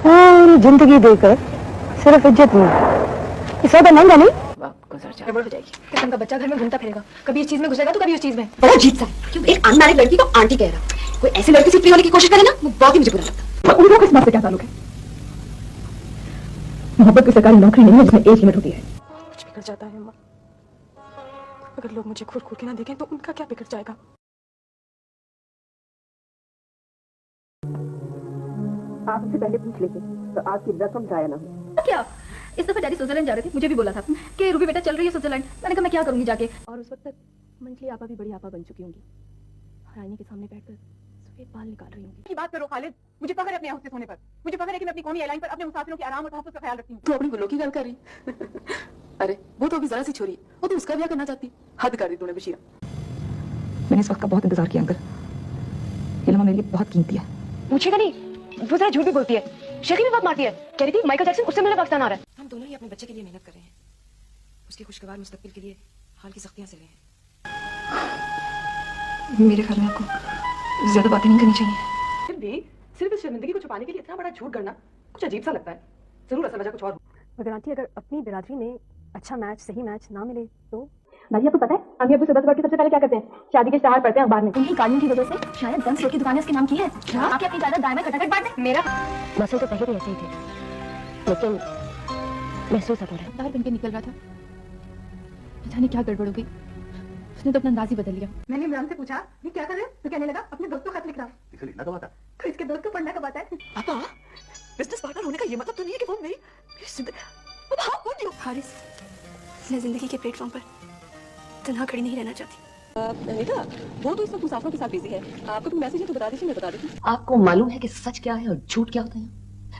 पूरी जिंदगी देकर सिर्फ इज्जत नहीं, ये सौदा महंगा नहीं। गुजर जाए, गड़बड़ हो जाएगी। किस्म का बच्चा घर में घूमता फिरेगा, कभी इस चीज में घुसेगा तो कभी उस चीज में। बड़ा अजीब सा है, क्यों एक अनमैरिड लड़की को आंटी कह रहा। कोई ऐसी लड़की से फ्री होने की कोशिश करे ना, वो बहुत ही मुझे बुरा लगता है। उनको किस बात से क्या ताल्लुक है? मोहब्बत की सरकारी नौकरी नहीं है जिसमें एज लिमिट होती है। कुछ बिगड़ जाता है अम्मा, अगर लोग मुझे घूर घूर के ना देखें तो उनका क्या बिगड़ जाएगा। आप उससे पहले पूछ लेते तो आपकी रकम जाया ना हो। क्या इस दफा डैडी स्विट्जरलैंड जा रहे थे, मुझे भी बोला था कि रूबी बेटा चल रही है स्विट्जरलैंड। मैंने कहा मैं क्या करूंगी जाके। और उस वक्त तक मंजली आपा भी बड़ी आपा बन चुकी होंगी और आईने के सामने बैठकर सफेद बाल निकाल रही होंगी। की बात करो खालिद, मुझे फख्र है अपने होस्टेस होने पर। मुझे फख्र है कि मैं अपनी कौमी एयरलाइन पर अपने मुसाफिरों के आराम और तहफ्फुज़ का ख्याल रखती हूँ। तू अपनी गुल्लो की गल कर रही अरे वो तो अभी जरा सी छोरी है, वो तो उसका ब्याह करना चाहती। हद कर दी तूने बशीरा। मैंने इस वक्त का बहुत इंतजार किया अंकल, ये लम्हा मेरे लिए बहुत कीमती है। पूछेगा नहीं, वो जरा झूठ भी बोलती है, शकी भी बहुत मारती है। कह रही थी माइकल जैक्सन उससे मिलने पाकिस्तान आ रहा है। हम दोनों ही अपने बच्चे के लिए मेहनत कर रहे हैं, उसके खुशगवार मुस्तकबिल के लिए हाल की सख्तियां से रहे हैं। मेरे ख्याल में आपको ज्यादा बातें नहीं करनी चाहिए। फिर भी सिर्फ इस शर्मिंदगी को छुपाने के लिए इतना बड़ा झूठ करना कुछ अजीब सा लगता है। जरूर असल वजह कुछ और। मगर आंटी अगर अपनी बिरादरी में अच्छा मैच, सही मैच ना मिले तो? भाई आपको पता है अभी अबू सुबह से सबसे पहले क्या करते हैं? शादी के इश्तेहार पढ़ते हैं अखबार में। उनकी गालियों की वजह से शायद गन स्टोर की दुकानें उसके नाम की है। आके अपनी जायदाद दाएं में खटाखट बांट दे। मेरा मसले तो पहले भी ऐसे ही थे, लेकिन महसूस अब हो रहा है। बाहर बन के निकल रहा था, जाने क्या गड़बड़ हो गई, उसने तो अपना अंदाज ही बदल लिया। मैंने इमरान से पूछा ये क्या कर रहे हैं, तो कहने लगा अपने दोस्त को खत लिख रहा हूँ। इसे लिखना कब आता? तो इसके दोस्त को पढ़ना कब आता है? पापा बिजनेस पार्टनर होने का ये मतलब तो नहीं है कि वो मेरी जिंदगी। How could you? हारिस, मैं जिंदगी के प्लेटफॉर्म पर तन्हा खड़ी नहीं रहना चाहती। नीता वो तो इस वक्त मुसाफिरों के साथ बिजी है। आपको कोई मैसेज है तो बता दीजिए, मैं बता देती हूँ। आपको मालूम है कि सच क्या है और झूठ क्या होता है?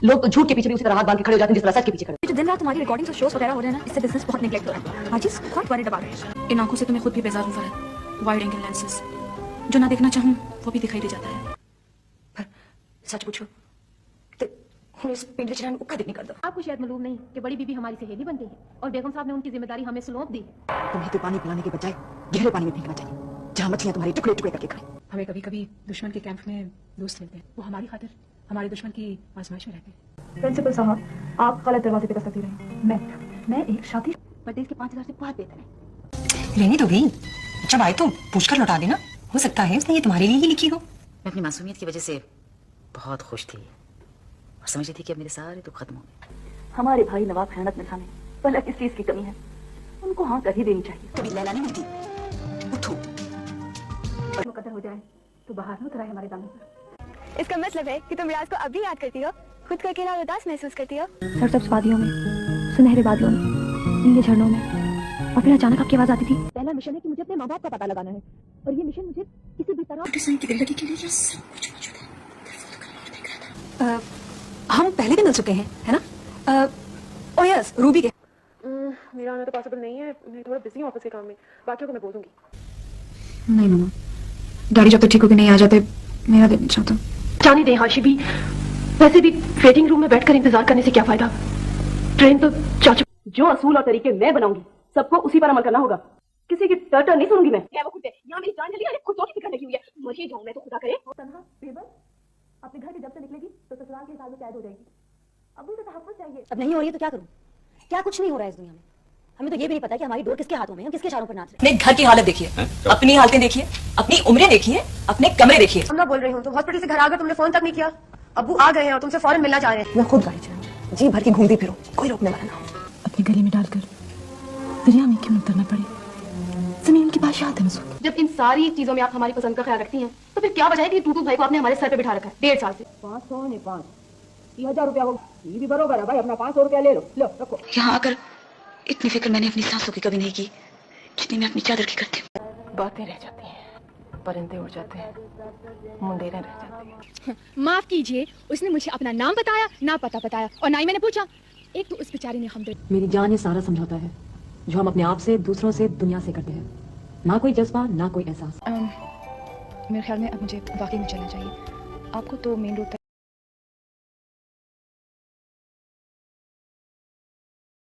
लोग तो झूठ के पीछे भी उसी तरह हाथ बांध के खड़े हो जाते हैं जिस तरह सच के पीछे खड़े। जो दिन रात तुम्हारी रिकॉर्डिंग्स और शोज वगैरह हो रहे हैं ना, इससे बिजनेस बहुत नेगलेक्ट हो रहा है। आज इस बहुत वरीड अबाउट इट। इन आंखों से तो मैं खुद भी बेजार हूँ फरहद। वाइड एंगल लेंसेज, जो ना देखना चाहूँ वो भी दिखाई दे जाता है। पर सच पूछो तो इस पिंड में चढ़ाने को कभी नहीं करता। आपको शायद मालूम नहीं कि बड़ी बीबी हमारी सहेली बन गई है और बेगम साहब ने उनकी जिम्मेदारी हमें सौंप दी। तुम्हें तो पानी पिलाने के बजाय गहरे पानी में फेंकना चाहिए, जहाँ मछलियाँ तुम्हारे टुकड़े टुकड़े करके खाएं। हमें कभी कभी दुश्मन के कैंप में दोस्त मिलते हैं, वो हमारी खातिर हमारे दुश्मन की आजमाइश में रहते हैं। प्रिंसिपल साहब, आप गलत दरवाजे पे दस्तक दे रहे हैं। मैं एक शादी परदेश के 5000 से बहुत बेहतर है। रहने दो गई, जब आए तो पूछकर लौटा देना। हो सकता है उसने ये तुम्हारे लिए ही लिखी हो। मैं अपनी मासूमियत की वजह से बहुत खुश थी और समझ रही थी कि अब मेरे सारे दुख खत्म हो गए। हमारे भाई नवाब खयानत में था में भला किस चीज की कमी है, उनको हाँ कर ही देनी चाहिए। कभी लैला नहीं मिलती, उठो। मुकद्दर हो जाए तो बाहर न उतराए हमारे दामन पर। इसका मतलब है कि तुम राज को अभी याद करती हो, खुद को अकेला और उदास महसूस करती हो। सरसब्ज वादियों में, सुनहरे बादलों में, नीले झरनों में, और फिर अचानक आपकी आवाज आती थी, पहला मिशन है कि मुझे अपने माँ बाप का पता लगाना है और ये मिशन मुझे किसी भी तरह की जिंदगी के लिए सब कुछ मौजूद है। हम पहले भी मिल चुके हैं, है ना? ओ यस, रूबी के। मेरा आना तो पॉसिबल नहीं है, मैं थोड़ा बिजी हूँ ऑफिस के काम में, बाकियों को मैं बोल दूंगी। नहीं मामा, डैडी जब तक ठीक होके नहीं आ जाते मेरा दिल नहीं चाहता। जाने दे हाशी भी, वैसे भी वेटिंग रूम में बैठकर इंतजार करने से क्या फायदा, ट्रेन तो जा चुकी। जो असूल और तरीके मैं बनाऊंगी सबको उसी पर अमल करना होगा, किसी की टर्टर नहीं सुनूंगी मैं। क्या वो खुद यहाँ मेरी जान चली, खुद तो फिक्र लगी हुई है, मर जाऊं मैं तो खुदा करे। तन्हा बेबस अपने घर के जब से निकलेगी तो ससुराल के हिसाब में कैद हो जाएगी। अब उसे तहफ़्फ़ुज़ चाहिए। अब नहीं हो रही है तो क्या करूं? क्या कुछ नहीं हो रहा है इस दुनिया में। हमें तो ये भी नहीं पता कि हमारी डोर किसके हाथों में है, हम किसके इशारों पर नाच रहे अपने घर की हालत देखिए, अपनी हालतें देखिए, अपनी उम्रें देखिए, अपने कमरे देखिए। हम ना बोल रही हूँ तो हॉस्पिटल से घर आकर तुमने फोन तक नहीं किया। अब्बू आ गए हैं और तुमसे फौरन मिलना चाह रहे हैं। मैं खुद गाड़ी चलाऊं, जी भर के घूमती फिरो, कोई रोकने वाला ना हो। अपने गले में डालकर दरिया में क्यों उतरना पड़े, जमीन की बादशाहत है मसूद। जब इन सारी चीजों में आप हमारी पसंद का ख्याल रखती हैं तो फिर क्या वजह है कि टूटू भाई को आपने हमारे सर पे बिठा रखा है 1.5 साल से। 500 ने 5 3000 रुपया होगा, ये भी बरोबर है भाई। अपना 500 रुपया ले लो, लो रखो। यहाँ आकर इतनी फिक्र मैंने अपनी सांसों की कभी नहीं की जितनी मैं अपनी चादर की करती हूँ। बातें रह जाती हैं, परिंदे उड़ जाते हैं, मुंडेरें रह जाती हैं। माफ कीजिए, उसने मुझे अपना नाम बताया ना पता बताया और ना ही मैंने पूछा। एक तो उस बेचारे ने हमदर्द। मेरी जान ये सारा समझौता है जो हम अपने आप से, दूसरों से, दुनिया से करते हैं। ना कोई जज्बा, ना कोई एहसास। मेरे ख्याल में अब मुझे वाकई में चलना चाहिए। आपको तो मेन रोड